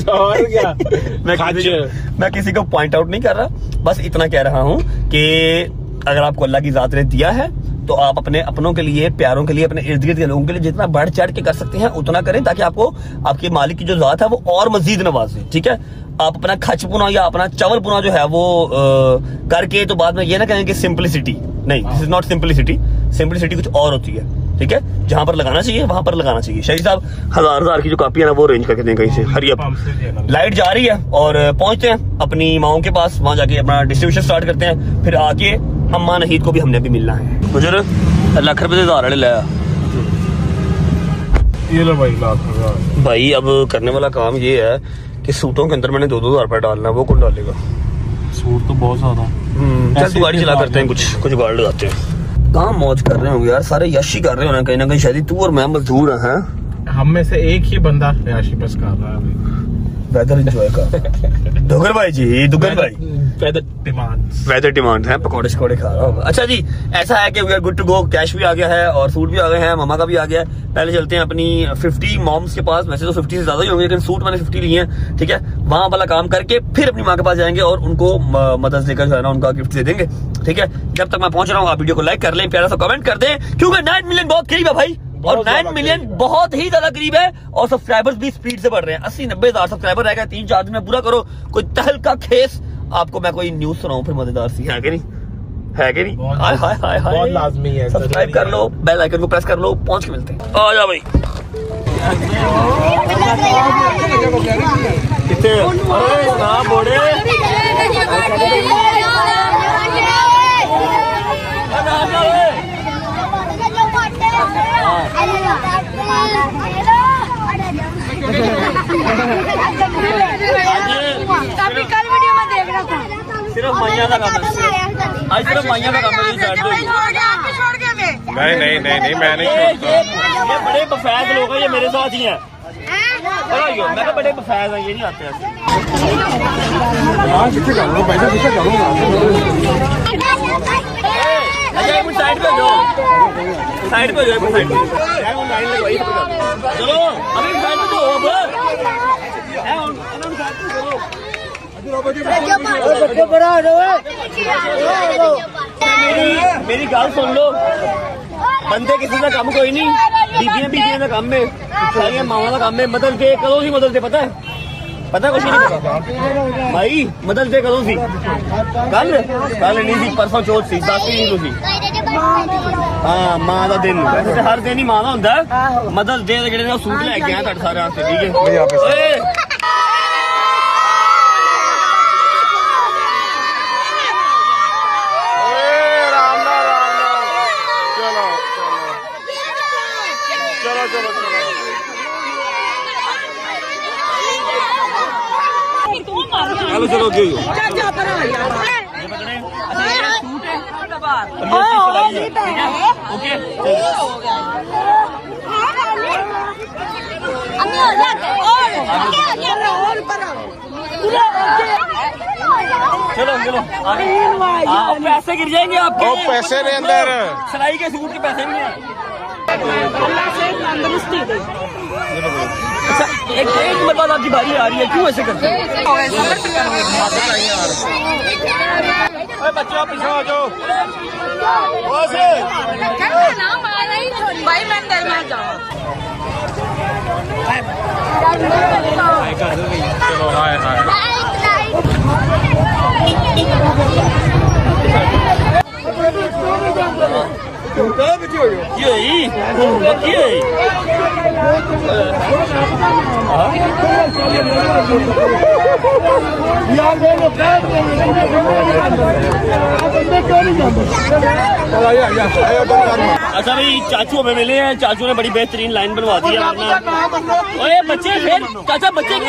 और क्या मैं किसी को पॉइंट आउट नहीं कर रहा, बस इतना कह रहा हूँ कि अगर आपको अल्लाह की जात ने दिया है तो आप अपने अपनों के लिए, प्यारों के लिए, अपने इर्द गिर्द के लोगों के लिए जितना बढ़ चढ़ के कर सकते हैं उतना करें, ताकि आपको आपके मालिक की जो जात है वो और मजीद नवाजे। ठीक है, आप अपना खचपुना या अपना चवलपुना जो है वो करके तो बाद में ये ना कहें कि सिंपलिसिटी नहीं, this is not simplicity. Simplicity कुछ और होती है। ठीक है, जहां पर लगाना चाहिए वहां पर लगाना चाहिए। शहीद साहब 1000 की जो कापी है ना वो अरेंज करके दें कहीं से। हरी अप, लाइट जा रही है और पहुंचते हैं अपनी माओं के पास, वहां जाके अपना डिस्ट्रीब्यूशन स्टार्ट करते हैं। फिर आके अम्मा नहीद को भी हमने भी मिलना है। मुझे लाख रुपए से वाले लाया ये लो भाई, लाख रुपए भाई। अब करने वाला काम ये है कि सूटों के अंदर मैंने 2-2 हज़ार रुपए डालना है, वो कौन डालेगा? सूट तो बहुत ज्यादा। चल तू गाड़ी चला करते हैं, कुछ गाड़ लगाते हैं। कहाँ मौज कर रहे होंगे यार, सारे यशी कर रहे हो ना कहीं ना कहीं। शायद तू और मैं मजदूर हैं। हम में से एक ही बंदा याशी बस कर रहा है अभी। वेदर एंजॉय कर दुगर भाई जी, दुगर भाई वेदर डिमांड है, पकौड़े शकौड़े खा रहा होगा। अच्छा जी, ऐसा है कि we are good to go. Cash भी आ गया है और सूट भी आ गए हैं, मामा का भी आ गया है। पहले चलते हैं अपनी 50 मॉम्स के पास। वैसे तो 50 से ज्यादा ही होंगे, लेकिन सूट मैंने 50 लिए हैं। ठीक है, वहां वाला काम करके फिर अपनी माँ के पास जाएंगे और उनको मदद लेकर जो है ना उनका गिफ्ट दे देंगे। ठीक है, जब तक मैं पहुंच रहा हूँ आप वीडियो को लाइक कर लें, प्यारा सा कमेंट कर दें, क्योंकि 9 मिलियन बहुत करीब है भाई, और 9 मिलियन बहुत ही ज्यादा करीब है। और सब्सक्राइबर्स भी स्पीड से बढ़ रहे हैं। 80-90 हज़ार सब्सक्राइबर रह गए, 3-4 दिन में पूरा करो। कोई तहल का खेस आपको मैं कोई न्यूज सुनाऊं फिर मजेदार सी, है कि नहीं? है कि नहीं? हाय हाय हाय हाय, बहुत लाजमी है। सब्सक्राइब कर लो, बेल आइकन को प्रेस कर लो, पहुंच के मिलते हैं। आ जा भाई। कितने? अरे ना बोड़े काफी कल वीडियो में देख रहा था। सिर्फ मैया का काम है, आज सिर्फ मैया का काम है। नहीं मैं नहीं ये बड़े बफैज लोग हैं, ये मेरे साथ ही हैं। मैं तो बड़े बफैज हैं, ये नहीं आते ऐसे। साइड पे जाओ, साइड पे जाओ, साइड पे लाइन लगवाई। चलो अभी साइड पे जाओ। मेरी गाल सुन लो, बंदे किसी का काम कोई नहीं, बीबियां का काम है, सारिया मावा का काम है। मदद दे करो सी, मदद दे पता है कुछ नहीं पता भाई। मदद दे करो सी, कल नहीं सी, परसों चौथ सी, 10 नहीं सी। हाँ मां का दिन, वैसे हर दिन ही मां का होंगे। मदद दे जो सूट लैके आए तुहाडे सारे वास्ते। ठीक है, चलो चलो ओके। चलो चलो पैसे गिर जाएंगे आपके। पैसे ने अंदर सिलाई के सूट के पैसे नहीं है। अच्छा एक मिनट बाद आपकी बारी आ रही है, क्यों ऐसे करते हैं? बच्चों पीछे हो जाओ भाई, मैं अंदर में जाऊँ। चलो हाय हाय। अच्छा भाई, चाचू हमें मिले हैं। चाचू ने बड़ी बेहतरीन लाइन बनवा दी है। ओए बच्चे, फिर चाचा बच्चे के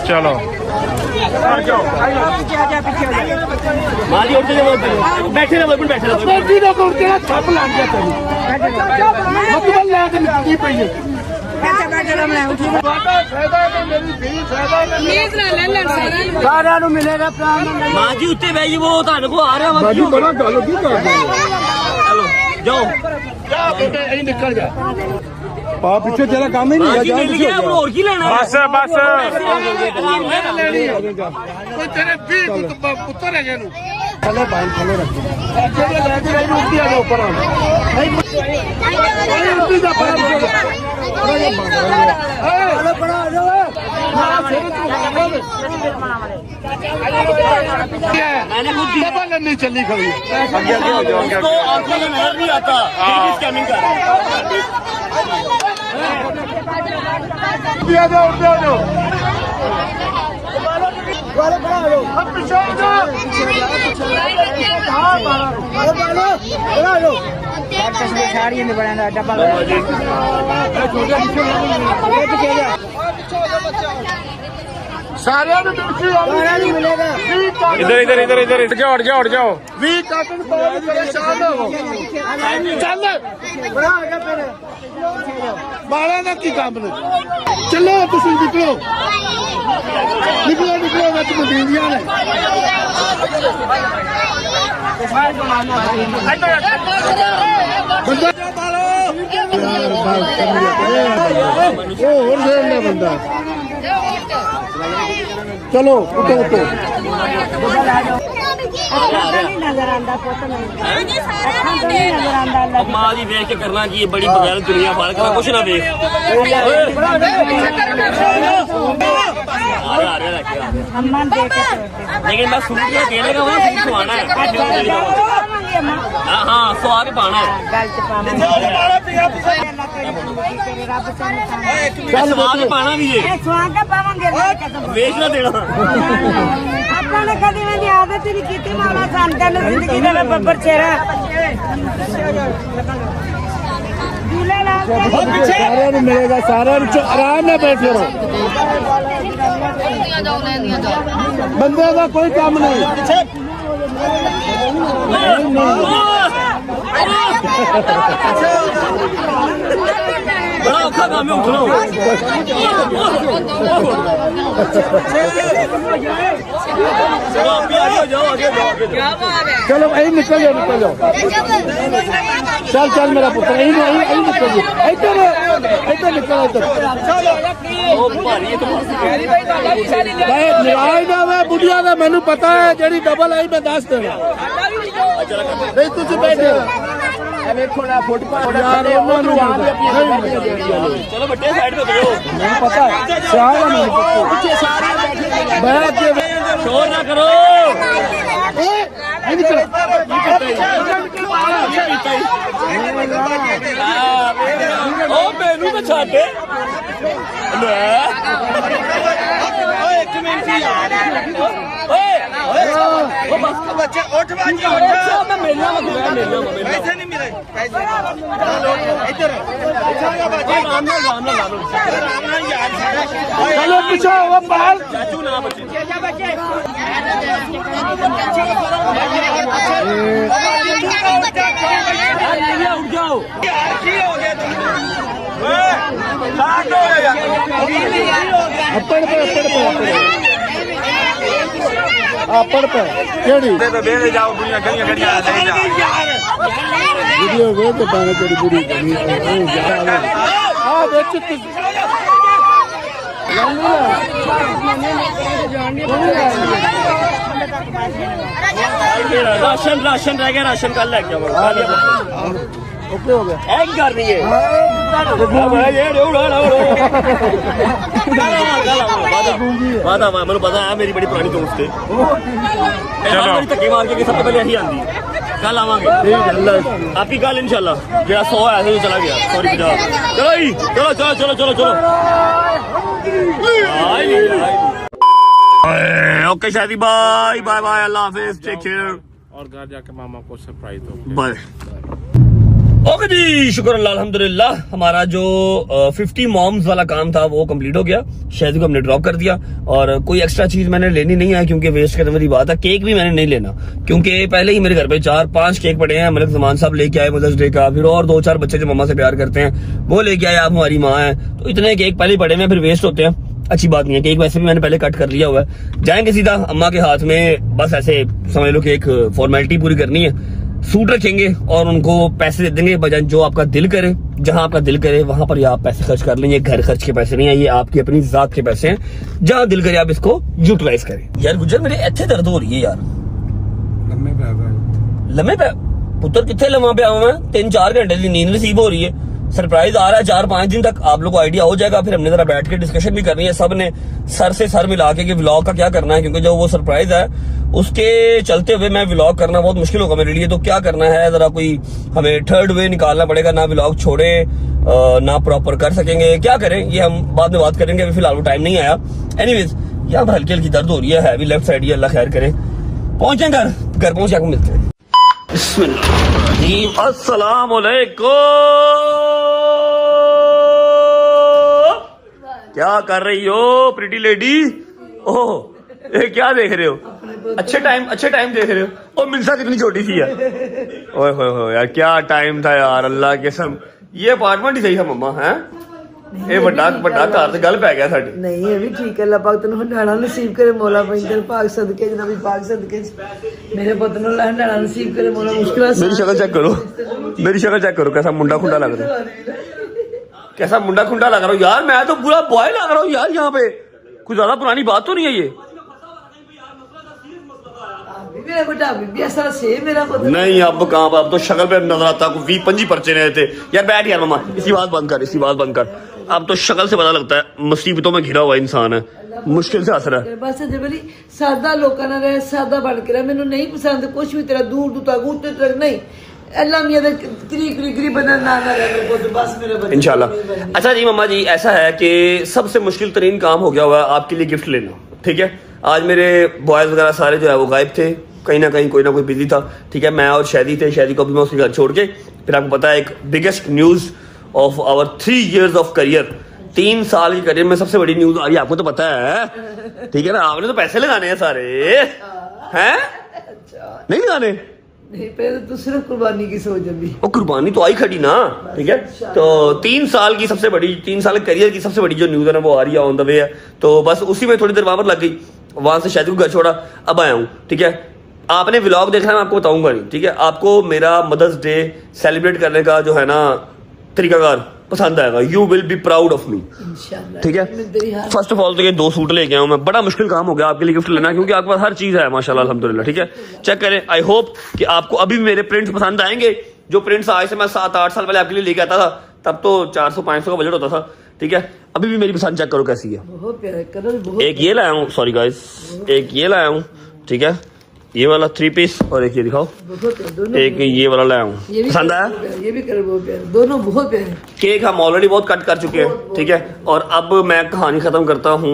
चलो माली उठते बैठे रहो, बैठे रहो। मां जी उत्ते बह जी, वो तुहाडे को आ रहा। चलो जाओ। जा बेटे यही निकल जा पा पीछे तेरा काम ही नहीं है मिल गया अब और की लेना बस कोई तेरे भी पुत्र है जेनु थले बाल थले रख जेने लेके नहीं रुक दिया जो ऊपर नहीं रुक जा पर अरे बड़ा आ जाओ मैंने खुद दिया डबल नहीं चली खड़ी उसको आंखों में नजर नहीं आता स्कैमिंग कर रहा है दिया जाओ वाले बड़ा आ जाओ अब पीछे आ जाओ बड़ा आ जाओ सारे मिलेगा इधर हट जाओ 20 कार्टन पाओ परेशान हो चल बड़ा आ गया तेरे बाला का की काम ने चलो तुम निकलो बच मदीनिया ने बंदा चलो उठो उठो नजर आंदा पुत नहीं नजर आंदा अल्लाह माँ जी देख के करना कि ये बड़ी बगैर दुनिया बाहर करना कुछ ना देख अम्मा देख के लेकिन मैं सूट में देने का वहाँ सूट सुहाना है हाँ सुहा के पाना है गल च सुहा के पाना भी है सुहा के पावांगे वेच ना देना ਆਪਾਂ ਨੇ ਕਦੀ ਵੀ ਦੀ ਆਦਤ ਹੀ ਨਹੀਂ ਕੀਤੀ ਮਾਲਾ ਸੰਤਾਂ ਨੂੰ ਜ਼ਿੰਦਗੀ ਦਾ ਬੱਬਰ ਚਿਹਰਾ दूल्हे लाल सारे ਨੂੰ मिलेगा सारे आराम में बैठे रहो बंदे का कोई काम नहीं बड़ा औखा काम है उठना चलो यही निकल जाओ चल मेरा पुत्र यही निकल जाओ इधर निकल निराश ना वे बुढ़िया का मैनू पता है जी डबल आई मैं दस देना नहीं तुम बैठे चलो बट्टे साइड पे करो पता है शोर ना करो ओ मैनू तो छाट बच्चे उठ मैं मिलना पैसे नहीं मिले चलो पीछे वो बाहर चाचू ना बच्चे उठ जाओ अपड़ पे केड़ी बेले जाओ दुनिया गलियां गलियां नहीं जा वीडियो वे तो बाने तेरी बुरी गली आ बेच राशन रह गया राशन कल लग गया ओके हो गया ऐग कर रही है वादा मैंने पता है मेरी बड़ी पुरानी दोस्त है धक्के मार के सबसे पहले यही आंदी कल आवांगे आपकी कल इंशाल्लाह जरा 100 ऐसे ही चला गया सॉरी चलो चलो चलो चलो चलो ओके शादी बाय बाय बाय अल्लाह हाफिज टेक केयर और घर जाके मामा को सरप्राइज दो बाय ओके जी शुक्र अल्लाह अल्हम्दुलिल्लाह हमारा जो 50 मॉम्स वाला काम था वो कंप्लीट हो गया शादी को हमने ड्रॉप कर दिया और कोई एक्स्ट्रा चीज मैंने लेनी नहीं है क्योंकि वेस्ट करने वाली बात है केक भी मैंने नहीं लेना क्योंकि पहले ही मेरे घर पे 4-5 केक पड़े हैं मलिक जमान साहब लेके आए मदर्स डे का फिर और 2-4 बच्चे जो मम्मा से प्यार करते हैं वो लेके आए आप हमारी माँ है तो इतने केक पहले पड़े हैं फिर वेस्ट होते हैं अच्छी बात नहीं है केक वैसे भी मैंने पहले कट कर लिया हुआ है जाएंगे सीधा अम्मा के हाथ में बस ऐसे समझ लो कि एक फॉर्मेलिटी पूरी करनी है सूट रखेंगे और उनको पैसे दे देंगे बजाय जो आपका दिल करे, जहां आपका दिल करे वहां पर आप पैसे खर्च कर लें। ये घर खर्च के पैसे नहीं है, ये आपकी अपनी जात के पैसे हैं। जहां दिल करे आप इसको यूटिलाइज करें। यार गुजर मेरे इत्थे दर्द हो रही है यार, लम्बे पे पुत्र कितने लम्बा पे आवा मैं, 3-4 घंटे की नींद नसीब हो रही है। सरप्राइज आ रहा है 4-5 दिन तक, आप लोग को आइडिया हो जाएगा। फिर हमने जरा बैठ के डिस्कशन भी करनी है, सब ने सर से सर मिला के कि व्लॉग का क्या करना है, क्योंकि जो वो सरप्राइज है उसके चलते हुए मैं व्लॉग करना बहुत मुश्किल होगा मेरे लिए। तो क्या करना है, जरा कोई हमें थर्ड वे निकालना पड़ेगा, ना व्लॉग छोड़े ना प्रॉपर कर सकेंगे। क्या करें ये हम बाद में बात करेंगे, अभी फिलहाल वो टाइम नहीं आया। एनीवेज यहाँ पर हल्की हल्की दर्द हो रही है, भी लेफ्ट साइड, ये अल्लाह खैर करे। पहुंचे घर पहुंचे आपको मिलते हैं। अस्सलाम वालेकुम, क्या कर रही हो प्रीटी लेडी? ओह ये क्या देख रहे हो? अच्छे टाइम देख रहे हो। और मिलसा कितनी छोटी सी है, ओए होए यार क्या टाइम था यार, अल्लाह के कसम। ये अपार्टमेंट ही सही था मम्मा, है ਇਹ ਵੱਡਾ ਘਰ ਤੇ ਗੱਲ ਪੈ ਗਿਆ ਸਾਡੀ। ਨਹੀਂ ਇਹ ਵੀ ਠੀਕ ਹੈ, ਅੱਲਾਹ ਪਾਕ ਤੈਨੂੰ ਹੰਡਾਣਾ ਨਸੀਬ ਕਰੇ ਮੌਲਾ ਪੈਂਦਰ ਪਾਕ ਸਦਕੇ ਜਨਾਬੀ ਪਾਕ ਸਦਕੇ ਮੇਰੇ ਪੁੱਤ ਨੂੰ ਅੱਲਾਹ ਹੰਡਾਣਾ ਨਸੀਬ करे मौला। मुश्किल मेरी शक्ल चेक करो, मेरी शक्ल चेक करो, कैसा मुंडा खुंडा लग रहा है, कैसा मुंडा खुंडा लग रहा हूँ यार। मैं तो पूरा बॉय लग रहा हूँ यार यहाँ पे, कुछ ज्यादा पुरानी बात तो नहीं है ये। मेरा बेटा अभी भी ऐसा सेम मेरा पुत्र नहीं अब कहाँ, अब तो शक्ल पे नजर आता है 20-25 पर्चे रहे थे यार। बैठ यार मम्मा, इसी बात बंद कर। अब तो शक्ल से पता लगता है मुसीबतों में घिरा हुआ इंसान है, मुश्किल से हंस रहा है। बस जबली सादा लोगों ना रहे, सादा बन के रहे। मैंने नहीं पसंद कुछ भी तेरा दूर तक नहीं। अल्लाह मियां दे करीब बना ना रहे पुत्र, बस मेरा बच्चा इंशाल्लाह। अच्छा जी मम्मा जी, ऐसा है कि सबसे मुश्किल तरीन काम हो गया हुआ है आपके लिए गिफ्ट लेना, ठीक है। आज मेरे बॉयज वगैरह सारे जो है वो गायब थे, कहीं ना कहीं कोई ना कोई बिजी था, ठीक है। मैं और शादी थे, शादी को भी मैं उसके घर छोड़ के फिर आपको पता है एक biggest news of our 3 years of career, 3 साल के करियर में सबसे बड़ी न्यूज आ रही है, आपको तो पता है, ठीक है ना। आपने तो पैसे लगाने हैं सारे, हैं नहीं लगाने? नहीं पहले तो सिर्फ कुर्बानी की सोच अभी, वो कुर्बानी तो आई खड़ी ना, ठीक है। तो 3 साल की सबसे बड़ी, 3 साल के करियर की सबसे बड़ी जो न्यूज है ना वो आ रही है, ऑन द वे है। तो बस उसी में थोड़ी देर वावर लग गई, वहां से शादी को घर छोड़ा, अब आया हूँ, ठीक है। आपने व्लॉग देखना है, मैं आपको बताऊंगा नहीं, ठीक है। आपको मेरा मदर्स डे सेलिब्रेट करने का जो है ना तरीकाकार पसंद आएगा, you will be proud of me, इंशाल्लाह, ठीक है। फर्स्ट ऑफ ऑल तो ये 2 सूट लेके आया हूं मैं, बड़ा मुश्किल काम हो गया आपके लिए गिफ्ट लेना, क्योंकि आपके पास हर चीज है माशाल्लाह अल्हम्दुलिल्लाह, ठीक है। चेक करें, आई होप कि आपको अभी भी मेरे प्रिंट्स पसंद आएंगे। जो प्रिंट्स आज से मैं 7-8 साल पहले आपके लिए लेके आता था, तब तो 400-500 का बजट होता था, ठीक है। अभी भी मेरी पसंद चेक करो कैसी है। बहुत प्यारे कलर, बहुत एक ये लाया हूँ, सॉरी गाइस, एक ये लाया हूँ, ठीक है, ये वाला 3 पीस, और एक ये दिखाओ, बहुत दोनों एक ये वाला लाया हूँ, ये भी पसंद आया। ये भी कलर बहुत प्यारे, दोनों बहुत प्यारे। केक हम ऑलरेडी बहुत कट कर चुके हैं, ठीक है। और अब मैं कहानी खत्म करता हूँ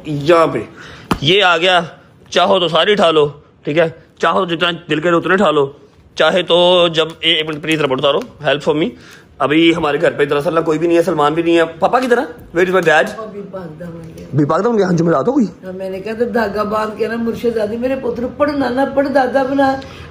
यहाँ पे। ये आ गया, चाहो तो सारी उठा लो, ठीक है, चाहो तो जितना दिल करे उतने उठा लो, चाहे तो जब एक मिनट प्लीज रबड़ उतारो, हेल्प फॉर मी। अभी हमारे घर पे दरअसल ना कोई भी नहीं है, सलमान भी नहीं है। पापा की तरह वेट इज माय डैड, अभी भागदा बन गया। भी भागदा हूँ, जुमेरात हो गई। हाँ, मैंने कहा तो धागा बांध के ना मुर्शदादी मेरे पुत्र पढ़ नाना पढ़ दादा बना,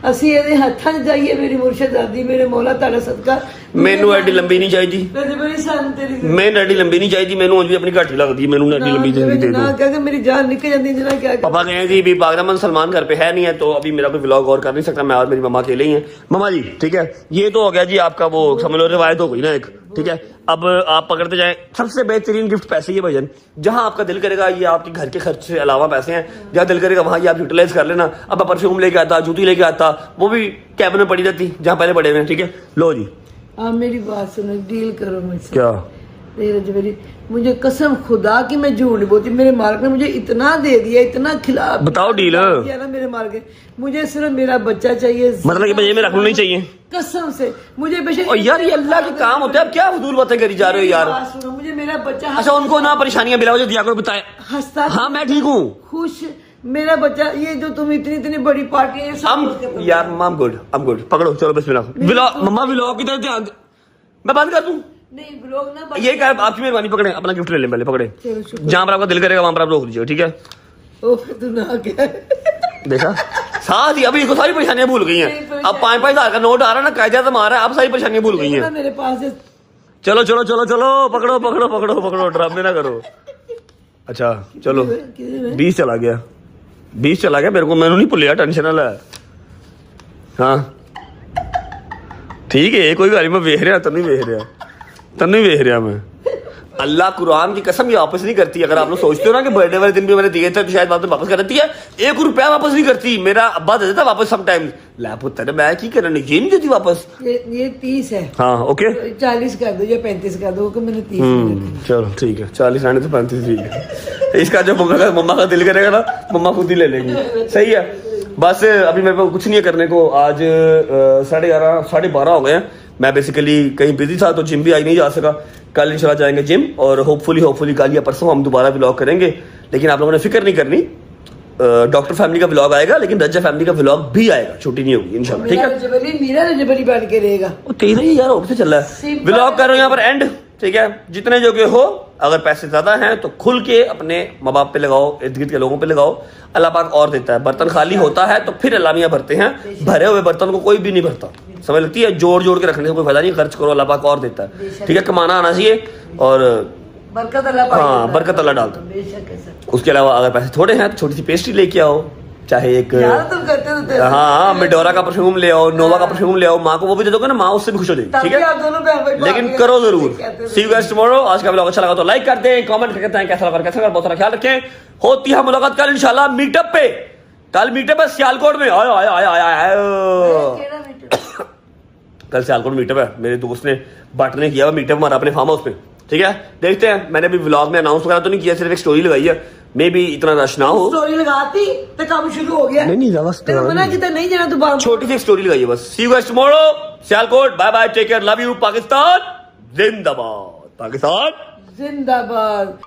ਅਸੀਂ ਇਹਦੇ ਹੱਥਾਂ 'ਚ ਜਾਈਏ ਮੇਰੀ ਮੁਰਸ਼ਦਾਦੀ ਮੇਰੇ ਮੌਲਾ ਤੁਹਾਡਾ ਸਦਕਾ। ਮੈਨੂੰ ਐਡੀ ਲੰਬੀ ਨਹੀਂ ਚਾਹੀਦੀ, ਤੇ ਮੇਰੀ ਸਾਨ ਤੇਰੀ ਮੈਨੂੰ ਐਡੀ ਲੰਬੀ ਨਹੀਂ ਚਾਹੀਦੀ, ਮੈਨੂੰ ਉਂਝ ਵੀ ਆਪਣੀ ਘੱਟ ਹੀ ਲੱਗਦੀ ਹੈ, ਮੈਨੂੰ ਐਡੀ लंबी दे दो। ना कह मेरी जान निकल जाती जना क्या पापा कहें जी भी बागदामन सलमान घर पे है नहीं है, तो अभी मेरा कोई व्लॉग और कर नहीं सकता मैं, और मेरी मम्मा अकेले ही हैं। मम्मा जी ठीक है, ये तो हो गया जी आपका वो समझ लो रिवायत हो गई ना एक, ठीक है। अब आप पकड़ते जाएं, सबसे बेहतरीन गिफ्ट पैसे ही भजन, जहां आपका दिल करेगा, ये आपके घर के खर्च से अलावा पैसे हैं, जहां दिल करेगा वहां ये आप यूटिलाइज कर लेना। अब मैं परफ्यूम लेके आता, जूती लेके आता, वो भी कैबिन में पड़ी रहती जहां पहले पड़े हुए हैं, ठीक है। लो जी आप मेरी बात सुनो, डील करो मुझसे। क्या तेरे जबरी, मुझे कसम खुदा की मैं झूठ नहीं बोलती, मेरे मालिक ने मुझे इतना दे दिया, इतना खिला, बताओ डील दिया ना मेरे मालिक, मुझे सिर्फ मेरा बच्चा चाहिए, मतलब कि मुझे में रखना नहीं चाहिए कसम से मुझे बेशक। और यार ये अल्लाह के काम होते हैं, अब क्या फजूल बातें करी जा रहे हो यार। बात सुनो, मुझे मेरा बच्चा अच्छा उनको ना परेशानियां बिला वजह दिया करो, बताए। हंसता, हाँ मैं ठीक हूँ, खुश, मेरा बच्चा, ये जो तुम इतनी बड़ी पार्टी है सब यार आई एम गुड, पकड़ो चलो बिस्मिल्लाह। व्लॉग मम्मा व्लॉग की तरफ ध्यान, मैं बंद कर दूं नहीं ब्लॉग ना ये क्या, आपकी मेहरबानी, पकड़े अपना गिफ्ट ले लें पहले, पकड़े जहां पर आपका दिल करेगा वहां पर आप रोक दीजिए, ठीक है। ओ तू ना क्या देखा साथ ही, अभी इसको सारी परेशानियां भूल गई हैं। अब 5-5 हज़ार का नोट आ रहा है ना, कायदा से मार रहा है, अब सारी परेशानियां भूल गई हैं। मेरे पास है। चलो चलो चलो चलो पकड़ो पकड़ो पकड़ो पकड़ो, ड्रामे ना करो। अच्छा चलो 20 चला गया, 20 चला गया, मेरे को मैंने नहीं भूलिया, टेंशन ना ले। हाँ ठीक है कोई गल नहीं, मैं वेख रहा, तन्नू वेख रहा मैं। अल्लाह कुरान की कसम ये वापस नहीं करती। अगर आप लोग सोचते हो ना कि बर्थडे वाले दिन भी मैंने दिए थे तो शायद वापस कर देती है, 1 रुपया वापस नहीं करती। मेरा अब्बा दे देता वापस समटाइम्स। ला पुत्र मैं की करने, ये नहीं देती वापस। ये 30 है। हाँ ओके 40 कर दो या 35 कर दो, कि मैंने 30 चलो ठीक है, 40 आने तो 35 ठीक है। इसका जो मम्मा का दिल करेगा ना, मम्मा खुद ही ले लेंगी। सही है, बस अभी मेरे को कुछ नहीं है करने को। आज 11:30 12:30 हो गए हैं। मैं बेसिकली कहीं बिजी था तो जिम भी आज नहीं जा सका। कल इंशाल्लाह जाएंगे जिम, और होपफुली कल या परसों हम दोबारा व्लॉग करेंगे। लेकिन आप लोगों ने फिक्र नहीं करनी, डॉक्टर फैमिली का व्लॉग आएगा, लेकिन रजा फैमिली का व्लॉग भी आएगा, छुट्टी नहीं होगी इंशाल्लाह। ठीक है, मेरा रजबली बन के रहेगा। कहीं नहीं यार, और से चल रहा है व्लॉग। कर रहे हो यहाँ पर एंड, ठीक है। जितने जोगे हो, अगर पैसे ज्यादा हैं तो खुल के अपने माँ बाप पे लगाओ, इर्द गिर्द के लोगों पे लगाओ। अल्लाह पाक और देता है। बर्तन खाली होता है तो फिर अल्लाह मियां भरते हैं, भरे हुए बर्तन को कोई भी नहीं भरता। समझ लगती है, जोड़ के रखने से कोई फायदा नहीं। खर्च करो, अल्लाह पाक और देता है। ठीक है, कमाना आना चाहिए, और बरकत अल्लाह पाक, हाँ बरकत अल्लाह डालता है। बेशक है सर। उसके अलावा अगर पैसे थोड़े हैं तो छोटी सी पेस्ट्री लेके आओ, चाहे एक यार तुम करते तो हाँ मिडोरा का परफ्यूम ले आओ, नोवा का परफ्यूम ले आओ। माँ को वो भी दे दोगे ना, माँ उससे भी खुश हो जाएगी। ठीक है, आप दोनों बहन भाई लेकिन करो जरूर। सी यू गाइस टुमारो। आज का व्लॉग अच्छा लगा तो लाइक कर दें, कमेंट करके बताएं कैसा लगा, बहुत सारा ख्याल रखें। होती है मुलाकात कल इंशाल्लाह मीटअप पे। कल मीटअप है सियालकोट में। आयो कल सियालकोट मीटअप है। मेरे दोस्त ने बट ने किया मीटअप हमारा अपने फार्म हाउस पे। ठीक है, देखते हैं। मैंने अभी व्लॉग में अनाउंस वगैरह तो नहीं किया, सिर्फ एक स्टोरी लगाई है। मे बी इतना रश ना हो। स्टोरी लगाती तो काम शुरू हो गया। नहीं ज्यादा तेरे मना कितना नहीं जाना दोबारा। छोटी सी स्टोरी लगाई है बस। See you guys tomorrow. Sialkot, bye bye, take care, love you. Pakistan जिंदाबाद, पाकिस्तान जिंदाबाद।